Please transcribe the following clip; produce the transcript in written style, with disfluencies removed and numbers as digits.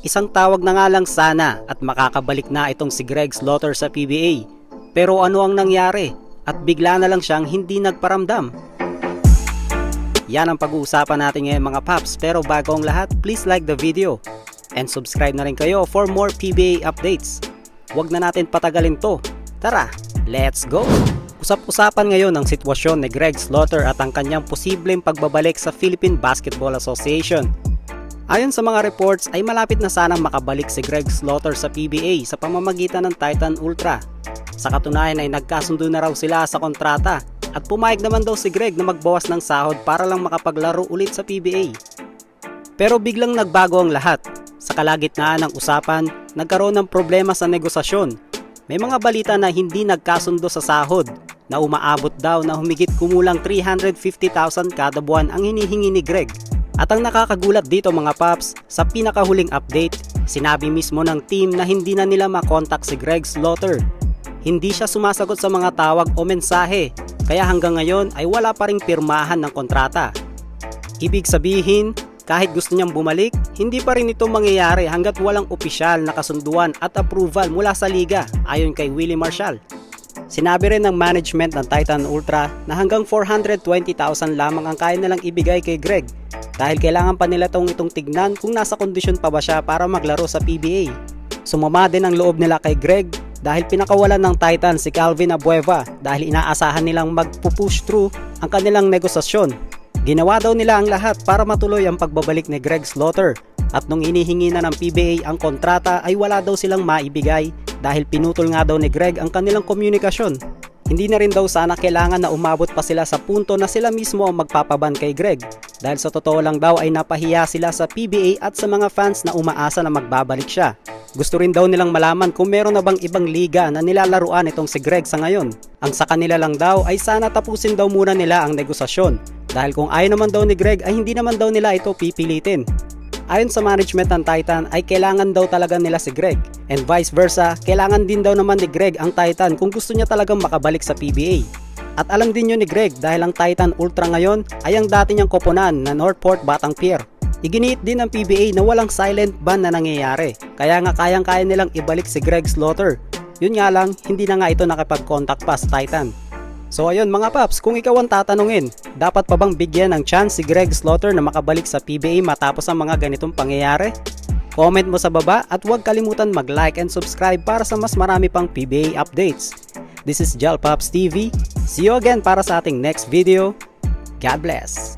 Isang tawag na nga lang sana at makakabalik na itong si Greg Slaughter sa PBA. Pero ano ang nangyari? At bigla na lang siyang hindi nagparamdam. Yan ang pag-uusapan natin ngayon mga paps, pero bago ang lahat, please like the video. And subscribe na rin kayo for more PBA updates. Huwag na natin patagalin to. Tara, let's go! Usap-usapan ngayon ang sitwasyon ni Greg Slaughter at ang kanyang posibleng pagbabalik sa Philippine Basketball Association. Ayon sa mga reports ay malapit na sanang makabalik si Greg Slaughter sa PBA sa pamamagitan ng Titan Ultra. Sa katunayan ay nagkasundo na raw sila sa kontrata at pumayag naman daw si Greg na magbawas ng sahod para lang makapaglaro ulit sa PBA. Pero biglang nagbago ang lahat. Sa kalagitnaan ng usapan, nagkaroon ng problema sa negosasyon. May mga balita na hindi nagkasundo sa sahod na umaabot daw na humigit kumulang 350,000 kada buwan ang hinihingi ni Greg. At ang nakakagulat dito mga paps, sa pinakahuling update, sinabi mismo ng team na hindi na nila makontak si Greg Slaughter. Hindi siya sumasagot sa mga tawag o mensahe, kaya hanggang ngayon ay wala pa ring pirmahan ng kontrata. Ibig sabihin, kahit gusto niyang bumalik, hindi pa rin ito mangyayari hanggat walang opisyal na kasunduan at approval mula sa liga, ayon kay Willie Marshall. Sinabi rin ng management ng Titan Ultra na hanggang 420,000 lamang ang kaya nilang ibigay kay Greg dahil kailangan pa nila itong tignan kung nasa kondisyon pa ba siya para maglaro sa PBA. Sumama din ang loob nila kay Greg dahil pinakawalan ng Titan si Calvin Abueva dahil inaasahan nilang magpupush through ang kanilang negosasyon. Ginawa daw nila ang lahat para matuloy ang pagbabalik ni Greg Slaughter at nung inihingi na ng PBA ang kontrata ay wala daw silang maibigay dahil pinutol nga daw ni Greg ang kanilang komunikasyon. Hindi na rin daw sana kailangan na umabot pa sila sa punto na sila mismo ang magpapaban kay Greg dahil sa totoo lang daw ay napahiya sila sa PBA at sa mga fans na umaasa na magbabalik siya. Gusto rin daw nilang malaman kung meron na bang ibang liga na nilalaruan itong si Greg sa ngayon. Ang sa kanila lang daw ay sana tapusin daw muna nila ang negosasyon dahil kung ayaw naman daw ni Greg ay hindi naman daw nila ito pipilitin. Ayon sa management ng Titan ay kailangan daw talaga nila si Greg and vice versa, kailangan din daw naman ni Greg ang Titan kung gusto niya talagang makabalik sa PBA. At alam din yun ni Greg dahil ang Titan Ultra ngayon ay ang dati niyang koponan na Northport Batang Pier. Iginiit din ng PBA na walang silent ban na nangyayari, kaya nga kayang-kaya nilang ibalik si Greg Slaughter. Yun nga lang, hindi na nga ito nakipag-contact pa sa Titan. So ayun mga paps, kung ikaw ang tatanungin, dapat pa bang bigyan ng chance si Greg Slaughter na makabalik sa PBA matapos ang mga ganitong pangyayari? Comment mo sa baba at huwag kalimutan mag-like and subscribe para sa mas marami pang PBA updates. This is Jalpops TV. See you again para sa ating next video. God bless!